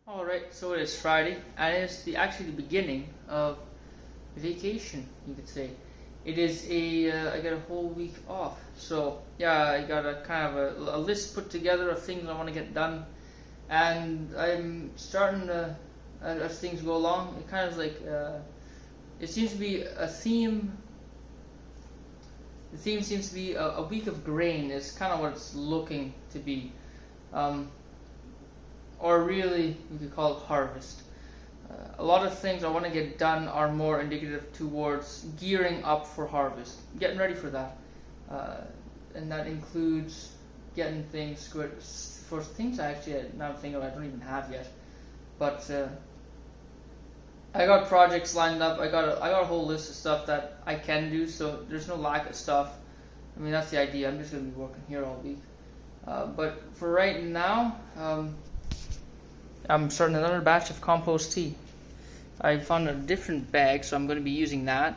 Alright, so it is Friday, and it's actually the beginning of vacation, you could say. It is I got a whole week off. So, yeah, I got a kind of a list put together of things I want to get done. And I'm starting to, as things go along, it kind of like, it seems to be a theme. The theme seems to be a week of grain, is kind of what it's looking to be. Or really, you could call it harvest. A lot of things I want to get done are more indicative towards gearing up for harvest, getting ready for that. And that includes getting things good for things I actually now think of I don't even have yet. But I got projects lined up. I got a whole list of stuff that I can do, so there's no lack of stuff. I mean, that's the idea. I'm just going to be working here all week. But for right now, I'm starting another batch of compost tea. I found a different bag, so I'm going to be using that.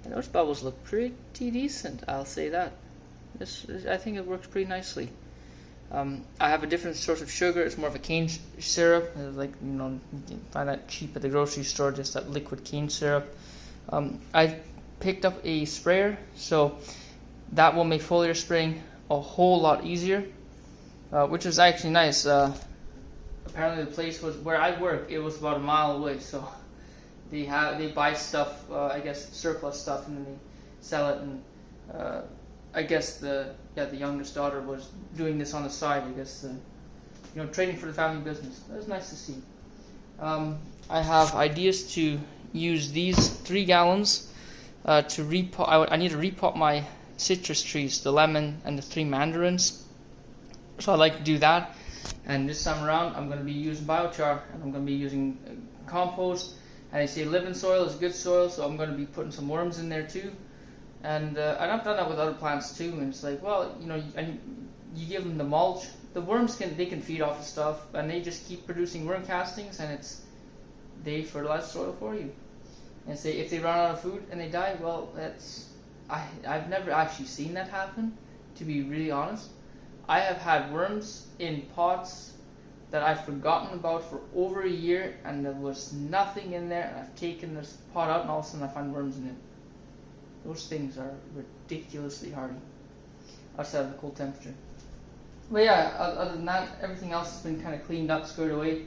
And those bubbles look pretty decent, I'll say that. I think it works pretty nicely. I have a different source of sugar. It's more of a cane syrup. It's like, you can find that cheap at the grocery store, just that liquid cane syrup. I picked up a sprayer, so that will make foliar spraying a whole lot easier, which is actually nice. Apparently the place was where I work. It was about a mile away, so they buy stuff, I guess surplus stuff, and then they sell it. And I guess the youngest daughter was doing this on the side. I guess trading for the family business. That was nice to see. I have ideas to use these 3 gallons to repot. I need to repot my citrus trees, the lemon and the 3 mandarins. So I'd like to do that. And this time around, I'm going to be using biochar, and I'm going to be using compost. And they say living soil is good soil, so I'm going to be putting some worms in there too. And I've done that with other plants too. And it's like, well, and you give them the mulch. The worms can feed off the stuff, and they just keep producing worm castings, and they fertilize the soil for you. And say if they run out of food and they die, well, I've never actually seen that happen, to be really honest. I have had worms in pots that I've forgotten about for over a year, and there was nothing in there, and I've taken this pot out, and all of a sudden I find worms in it. Those things are ridiculously hardy outside of the cold temperature. But yeah, other than that, everything else has been kind of cleaned up, squared away.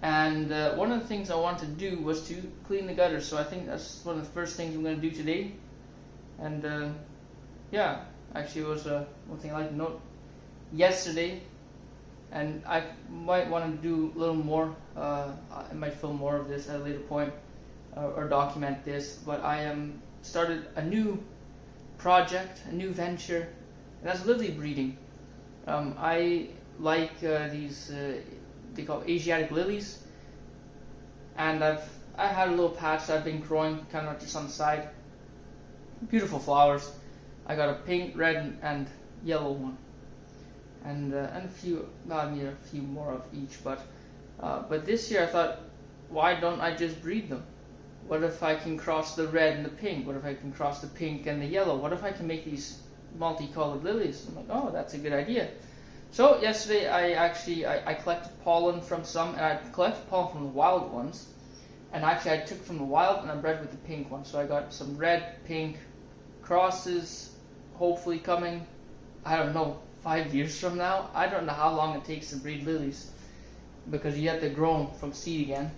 And one of the things I wanted to do was to clean the gutters, so I think that's one of the first things I'm going to do today. And yeah, actually it was one thing I'd like to note. Yesterday, and I might want to do a little more. I might film more of this at a later point, or document this. But I started a new project, a new venture, and that's lily breeding. I like these they call Asiatic lilies, and I had a little patch that I've been growing kind of just on the side. Beautiful flowers. I got a pink, red, and yellow one. And a few, I need a few more of each, but this year I thought, why don't I just breed them? What if I can cross the red and the pink? What if I can cross the pink and the yellow? What if I can make these multicolored lilies? I'm like, oh, that's a good idea. So yesterday I collected pollen from some, and I collected pollen from the wild ones, and actually I took from the wild and I bred with the pink one. So I got some red, pink crosses, hopefully coming, I don't know, 5 years from now. I don't know how long it takes to breed lilies, because you have to grow them from seed again,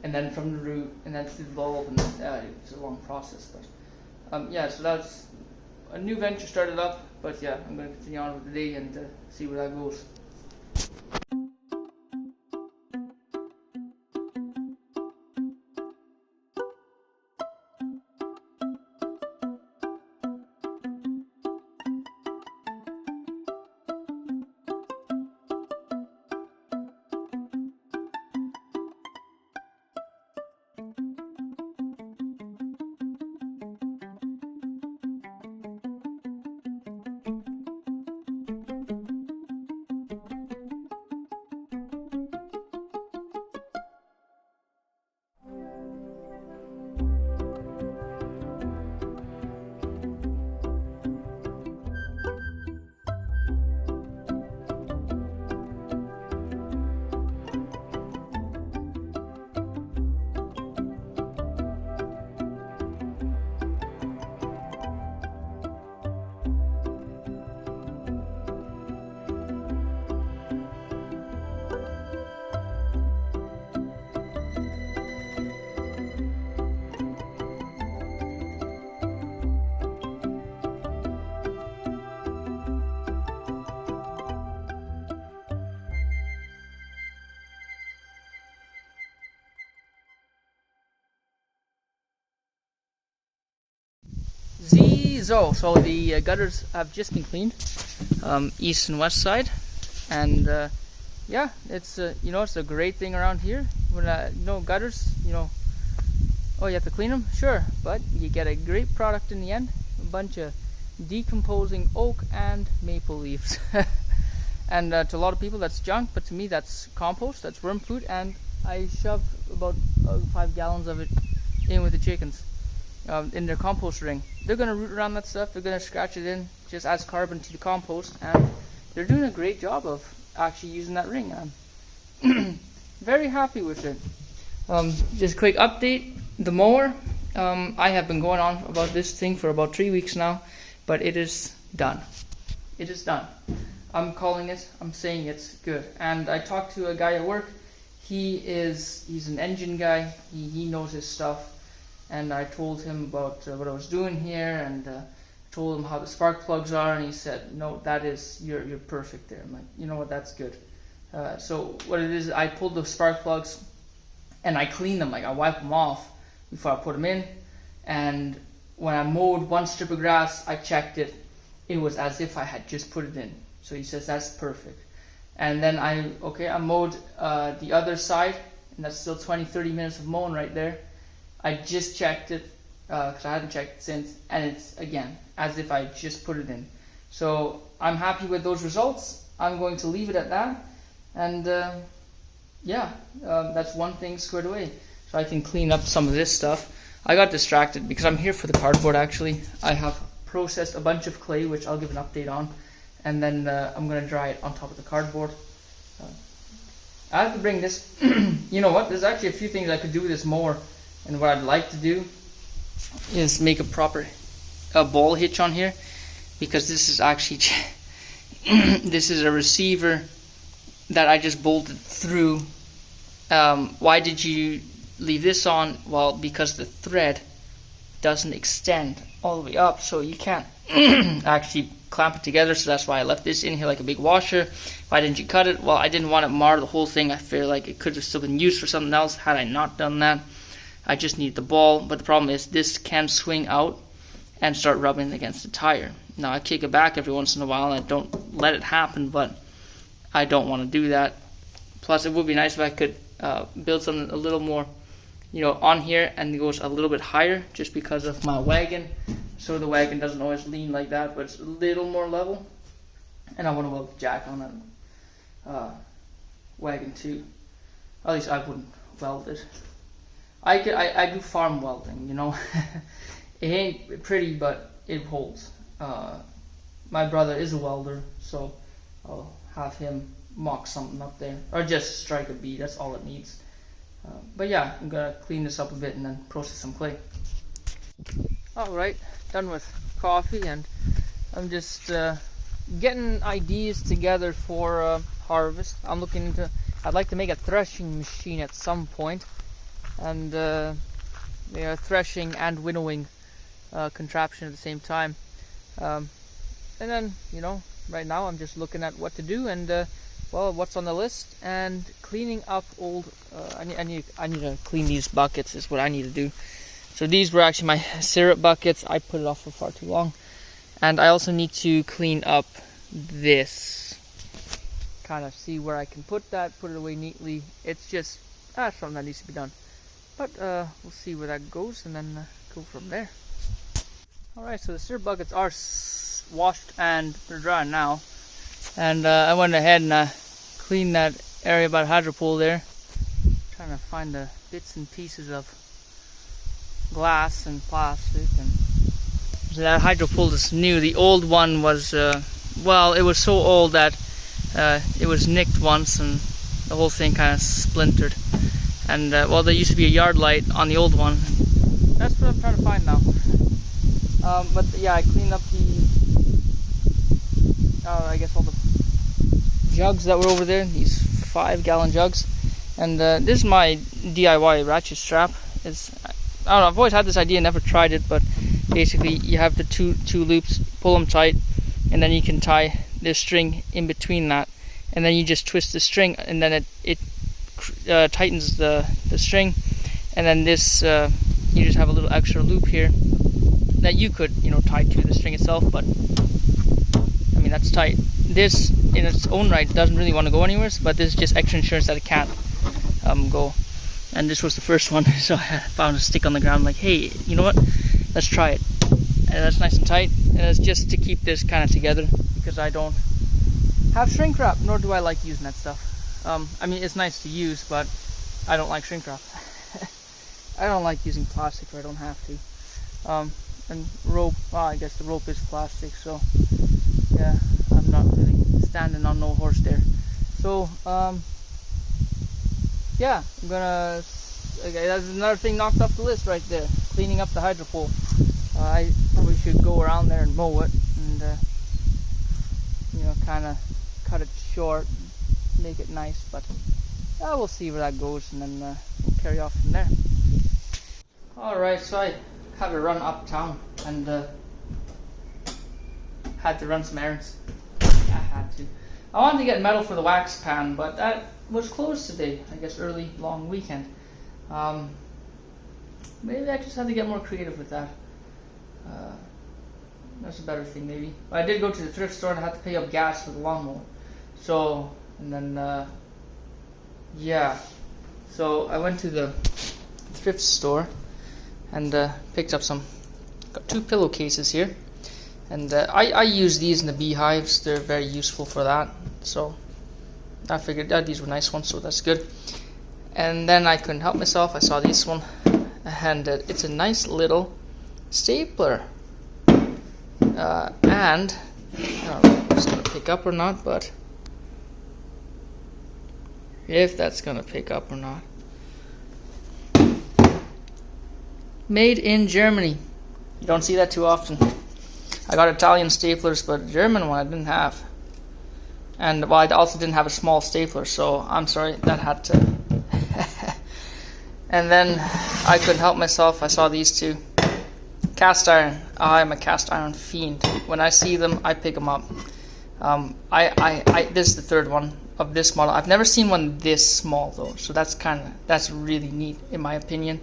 and then from the root, and then through the bulb, and it's a long process. But yeah, so that's a new venture started up. But yeah, I'm going to continue on with the day and see where that goes. So the gutters have just been cleaned, east and west side, and yeah, it's it's a great thing around here when gutters, oh, you have to clean them, sure, but you get a great product in the end, a bunch of decomposing oak and maple leaves. And to a lot of people that's junk, but to me that's compost, that's worm food, and I shove about 5 gallons of it in with the chickens in their compost ring. They're going to root around that stuff, they're going to scratch it in, just adds carbon to the compost, and they're doing a great job of actually using that ring. I'm very happy with it. Just a quick update, the mower, I have been going on about this thing for about 3 weeks now, but it is done. It is done. I'm calling it, I'm saying it's good. And I talked to a guy at work, he's an engine guy, he knows his stuff, and I told him about what I was doing here, and told him how the spark plugs are, and he said, no, that is, you're perfect there. I'm like, you know what, that's good. So what it is, I pulled the spark plugs, and I cleaned them, like I wiped them off before I put them in, and when I mowed one strip of grass, I checked it, it was as if I had just put it in. So he says that's perfect. And then I mowed the other side, and that's still 20-30 minutes of mowing right there. I just checked it because I hadn't checked it since, and it's again as if I just put it in. So I'm happy with those results. I'm going to leave it at that, and that's one thing squared away. So I can clean up some of this stuff. I got distracted because I'm here for the cardboard. Actually, I have processed a bunch of clay, which I'll give an update on. And then I'm going to dry it on top of the cardboard. I have to bring this, you know what, there's actually a few things I could do with this mower, and what I'd like to do is make a proper ball hitch on here, because this is actually, this is a receiver that I just bolted through. Why did you leave this on? Well, because the thread doesn't extend all the way up, so you can't actually clamp it together, so that's why I left this in here like a big washer. Why didn't you cut it? Well, I didn't want to mar the whole thing. I feel like it could have still been used for something else had I not done that. I just need the ball, but the problem is this can swing out and start rubbing against the tire. Now I kick it back every once in a while, and I don't let it happen, but I don't want to do that. Plus it would be nice if I could build something a little more on here, and it goes a little bit higher, just because of my wagon, so the wagon doesn't always lean like that, but it's a little more level. And I want to weld the jack on that wagon too. At least I wouldn't weld it. I do farm welding, It ain't pretty, but it holds. My brother is a welder, so I'll have him mock something up there, or just strike a bead. That's all it needs. But yeah, I'm gonna clean this up a bit and then process some clay. Alright, done with coffee, and I'm just getting ideas together for harvest. I'm looking into, I'd like to make a threshing machine at some point, and threshing and winnowing contraption at the same time. And then, right now I'm just looking at what to do, and what's on the list, and cleaning up old. I need to clean these buckets is what I need to do. So these were actually my syrup buckets. I put it off for far too long, and I also need to clean up this. Kind of see where I can put that, put it away neatly. It's just something that needs to be done. But we'll see where that goes, and then go from there. All right, so the syrup buckets are washed and they're dry now. And I went ahead and cleaned that area by the hydro pool there. Trying to find the bits and pieces of glass and plastic. And so that hydro pool is new. The old one was, it was so old that it was nicked once, and the whole thing kind of splintered. And there used to be a yard light on the old one. That's what I'm trying to find now. But yeah, I cleaned up I guess all the jugs that were over there, these 5-gallon jugs. And this is my DIY ratchet strap. I don't know, I've always had this idea, never tried it, but basically you have the two loops, pull them tight, and then you can tie this string in between that, and then you just twist the string, and then it tightens the string, and then this you just have a little extra loop here that you could, tie to the string itself, but I mean, that's tight. This in its own right doesn't really want to go anywhere, but this is just extra insurance that it can't go. And this was the first one, so I found a stick on the ground, like, hey, you know what, let's try it. And that's nice and tight, and it's just to keep this kind of together, because I don't have shrink wrap, nor do I like using that stuff. I mean, it's nice to use, but I don't like shrink wrap. I don't like using plastic where I don't have to. And rope, well, I guess the rope is plastic, so yeah, I'm not really standing on no horse there. So yeah, I'm gonna, okay, that's another thing knocked off the list right there, cleaning up the hydro pole. I probably should go around there and mow it, and kind of cut it short, make it nice, but we'll see where that goes, and then we'll carry off from there. Alright, so I had to run uptown, and had to run some errands. I had to. I wanted to get metal for the wax pan, but that was closed today. I guess early, long weekend. Maybe I just had to get more creative with that. That's a better thing, maybe. But I did go to the thrift store and I had to pay up gas for the lawnmower. So, and then, yeah. So I went to the thrift store and picked up got 2 pillowcases here. And I use these in the beehives. They're very useful for that. So I figured these were nice ones, so that's good. And then I couldn't help myself. I saw this one, and it's a nice little stapler. And I don't know if it's going to pick up or not, but if that's going to pick up or not. Made in Germany. You don't see that too often. I got Italian staplers, but German one I didn't have. And well, I also didn't have a small stapler, so I'm sorry, that had to. And then I couldn't help myself. I saw these 2. Cast iron. I'm a cast iron fiend. When I see them, I pick them up. This is the 3rd one of this model. I've never seen one this small though, so that's really neat in my opinion.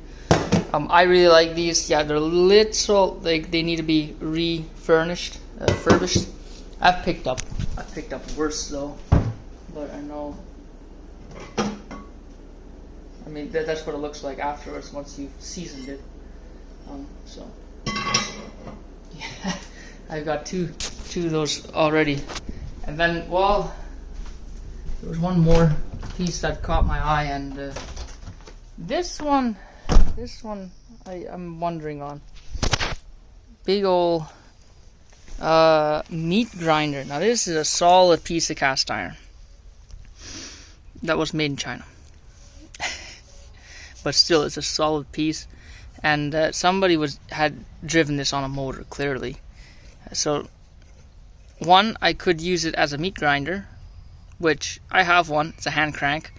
I really like these. Yeah, they're little. They need to be refurbished. I've picked up worse though, but I know. I mean, that's what it looks like afterwards once you've seasoned it. So yeah, I've got two of those already. And then, well, there was one more piece that caught my eye, and this one I'm wondering on. Big old meat grinder. Now this is a solid piece of cast iron that was made in China. But still, it's a solid piece, and somebody had driven this on a motor, clearly. So, one, I could use it as a meat grinder, which I have one. It's a hand crank,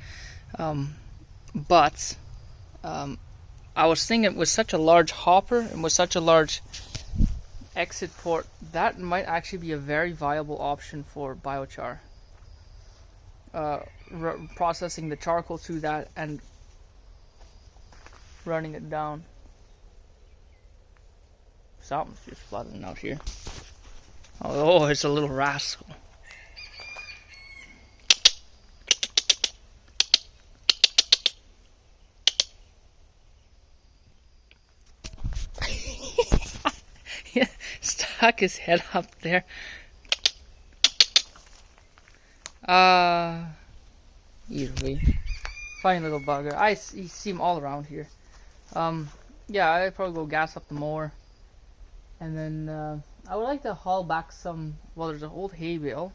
but I was thinking with such a large hopper and with such a large exit port, that might actually be a very viable option for biochar. Processing the charcoal through that and running it down. Something's just flooding out here. Oh, it's a little rascal. Yeah, stuck his head up there. Either way, funny little bugger. You see him all around here. Yeah, I'd probably go gas up the mower, and then I would like to haul back some. Well, there's an old hay bale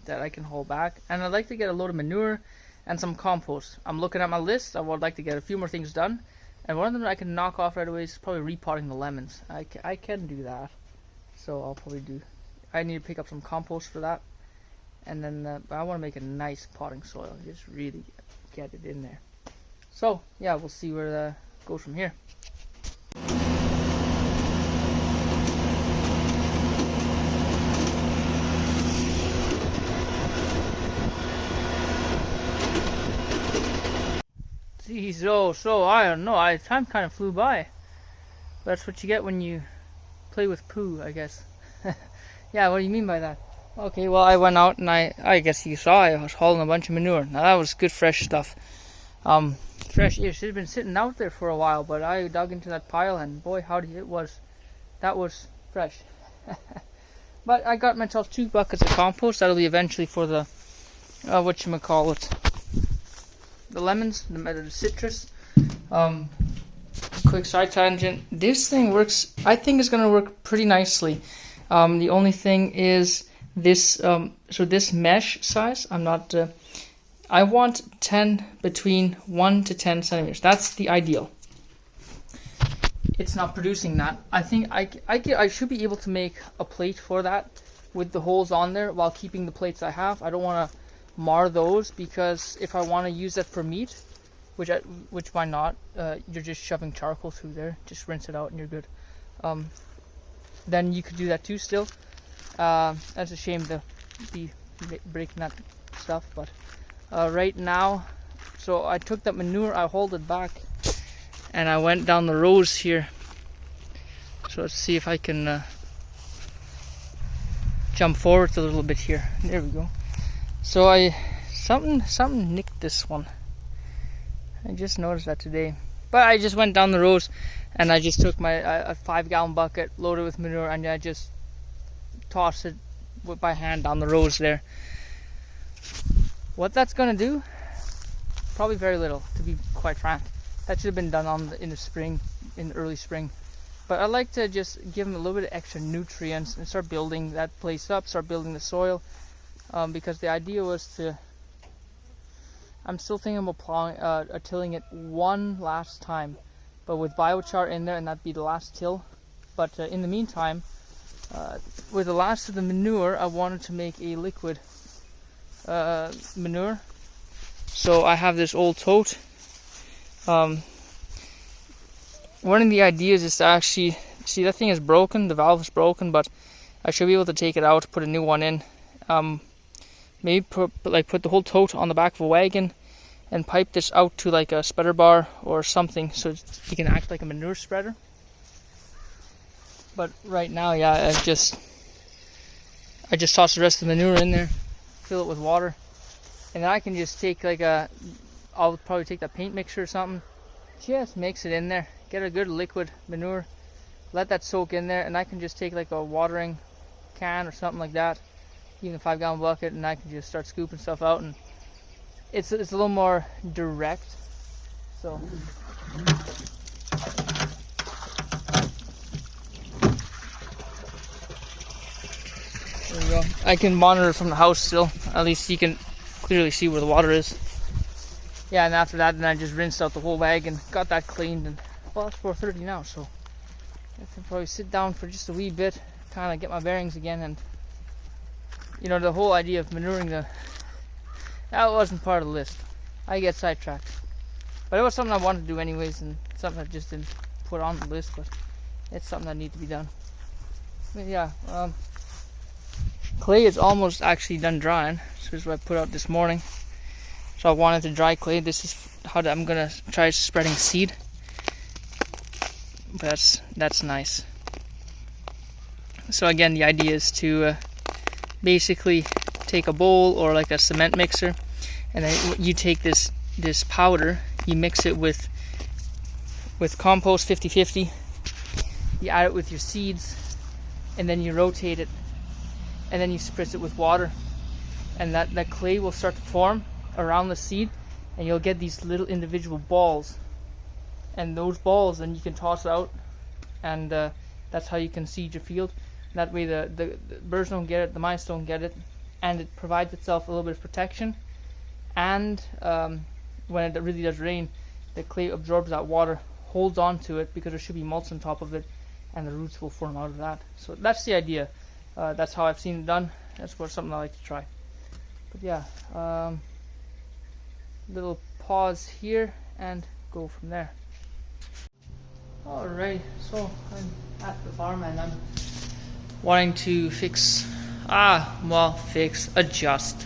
that I can haul back, and I'd like to get a load of manure and some compost. I'm looking at my list. I would like to get a few more things done, and one of them I can knock off right away is probably repotting the lemons. I can do that, so I'll probably do. I need to pick up some compost for that, and then I want to make a nice potting soil. Just really get it in there. So yeah, we'll see where that goes from here. Geez, so I don't know. Time kind of flew by. That's what you get when you play with poo, I guess. Yeah, what do you mean by that? Okay, well, I went out and I guess you saw I was hauling a bunch of manure. Now that was good fresh stuff. Fresh. It should have been sitting out there for a while, but I dug into that pile and boy, howdy, that was fresh. But I got myself 2 buckets of compost. That'll be eventually for the whatchamacallit, the lemons, the citrus. Quick side tangent. This thing works. I think it's gonna work pretty nicely. The only thing is this. So this mesh size, I'm not. I want 10 between 1 to 10 centimeters. That's the ideal. It's not producing that. I think I should be able to make a plate for that with the holes on there while keeping the plates I have. I don't want to mar those, because if I want to use that for meat, which why not? You're just shoving charcoal through there. Just rinse it out and you're good. Then you could do that too still. That's a shame to be breaking that stuff, but right now, so I took that manure, I hauled it back, and I went down the rows here. So let's see if I can jump forward a little bit here. There we go. So something nicked this one. I just noticed that today. But I just went down the rows and I just took my a 5-gallon bucket loaded with manure and I just tossed it by hand down the rows there. What that's gonna do? Probably very little, to be quite frank. That should have been done in the early spring. But I like to just give them a little bit of extra nutrients and start building that place up, start building the soil. Because the idea was to, I'm still thinking about tilling it one last time, but with biochar in there, and that'd be the last till. But in the meantime, with the last of the manure, I wanted to make a liquid manure. So I have this old tote. One of the ideas is to actually, see, that thing is broken, the valve is broken, but I should be able to take it out, put a new one in. Maybe put the whole tote on the back of a wagon and pipe this out to like a spreader bar or something, so it can act like a manure spreader. But right now, yeah, I just toss the rest of the manure in there, fill it with water, and then I can just take I'll probably take that paint mixture or something, just mix it in there, get a good liquid manure, let that soak in there, and I can just take like a watering can or something like that, even a 5-gallon bucket, and I can just start scooping stuff out, and it's a little more direct. So there we go. I can monitor from the house still. At least you can clearly see where the water is. Yeah, and after that, then I just rinsed out the whole bag and got that cleaned. And well, it's 4:30 now, so I can probably sit down for just a wee bit, kind of get my bearings again. And you know, the whole idea of manuring that wasn't part of the list. I get sidetracked, but it was something I wanted to do anyways, and something I just didn't put on the list. But it's something that needs to be done. But yeah, clay is almost actually done drying. So this is what I put out this morning. So I wanted to dry clay. This is how I'm gonna try spreading seed. But that's nice. So again, the idea is to basically take a bowl or like a cement mixer, and then you take this powder, you mix it with compost 50-50, you add it with your seeds, and then you rotate it, and then you spritz it with water, and that clay will start to form around the seed, and you'll get these little individual balls, and those balls then you can toss out, and that's how you can seed your field. That way the birds don't get it, the mice don't get it, and it provides itself a little bit of protection. And when it really does rain, the clay absorbs that water, holds on to it, because there should be mulch on top of it, and the roots will form out of that. So that's the idea. That's how I've seen it done. That's something I like to try. But yeah, little pause here and go from there. Alright, so I'm at the farm and I'm wanting to adjust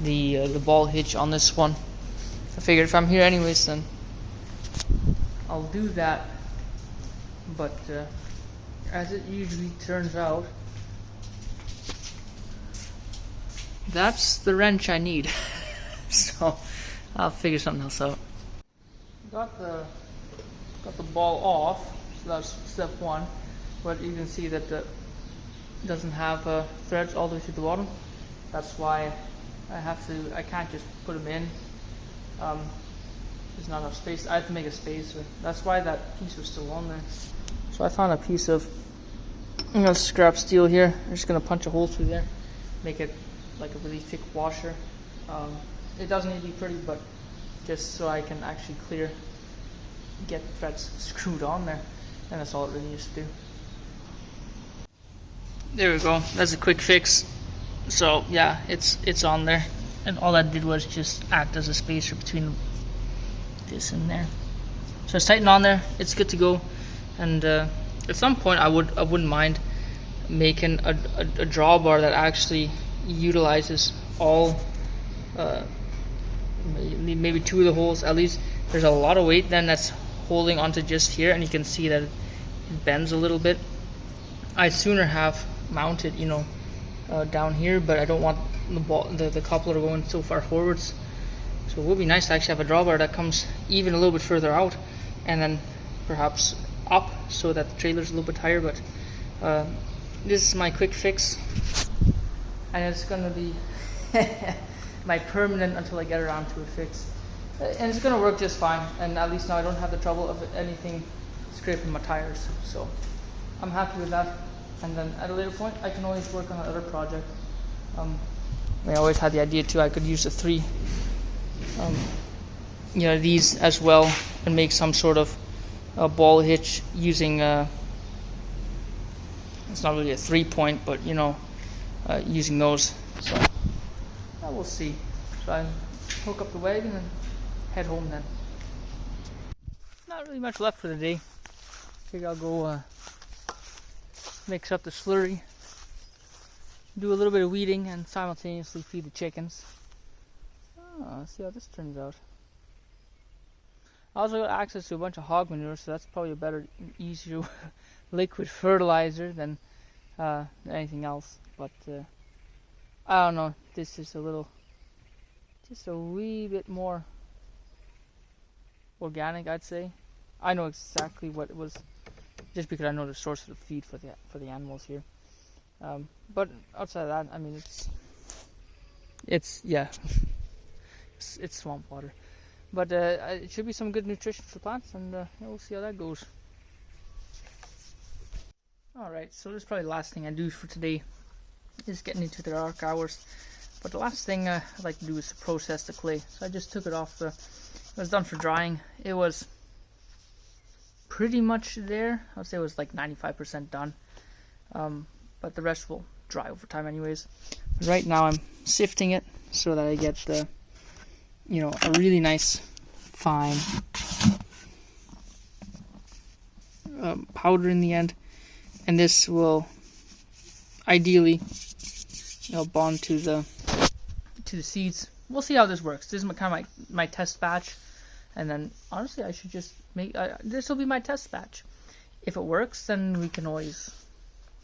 the ball hitch on this one. I figured if I'm here anyways, then I'll do that. But as it usually turns out, that's the wrench I need. So I'll figure something else out. Got the ball off, so that's step one. But you can see that it doesn't have threads all the way to the bottom. That's why I can't just put them in. There's not enough space. I have to make a space. That's why that piece was still on there. So I found a piece of scrap steel here. I'm just gonna punch a hole through there, make it like a really thick washer. It doesn't need to be pretty, but just so I can actually get the threads screwed on there, and that's all it really needs to do. There we go. That's a quick fix. So yeah, it's on there, and all that did was just act as a spacer between this and there. So it's tightened on there. It's good to go. And at some point, I wouldn't mind making a drawbar that actually utilizes all maybe two of the holes at least. There's a lot of weight then that's holding onto just here, and you can see that it bends a little bit. I'd sooner have mounted, down here, but I don't want the coupler going so far forwards. So it would be nice to actually have a drawbar that comes even a little bit further out, and then perhaps up so that the trailer's a little bit higher. But this is my quick fix, and it's gonna be my permanent until I get around to a fix. And it's gonna work just fine, and at least now I don't have the trouble of anything scraping my tires. So I'm happy with that. And then at a later point, I can always work on another project. I always had the idea too, I could use the three, these as well, and make some sort of ball hitch using, it's not really a 3-point, but using those. So we'll see. So I hook up the wagon and head home then. Not really much left for the day. Figure I'll go mix up the slurry, do a little bit of weeding, and simultaneously feed the chickens. Let's see how this turns out. I also got access to a bunch of hog manure, so that's probably a better, easier liquid fertilizer than anything else. But I don't know, this is just a wee bit more organic, I'd say. I know exactly what it was, just because I know the source of the feed for the animals here. But outside of that, I mean, it's swamp water. But it should be some good nutrition for plants, and we'll see how that goes. Alright, so this is probably the last thing I do for today, is getting into the dark hours. But the last thing I'd like to do is to process the clay. So I just took it off. It was done for drying. It was pretty much there. I'd say it was like 95% done. But the rest will dry over time anyways. Right now I'm sifting it so that I get the, a really nice fine powder in the end. And this will ideally bond to the seeds. We'll see how this works. This is kind of my test batch, and then honestly I should just make this will be my test batch. If it works, then we can always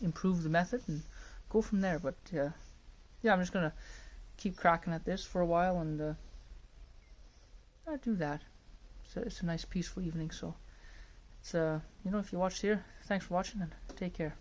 improve the method and go from there. But yeah, I'm just gonna keep cracking at this for a while, and I'll do that. So it's a nice peaceful evening. So it's if you watched here, thanks for watching, and take care.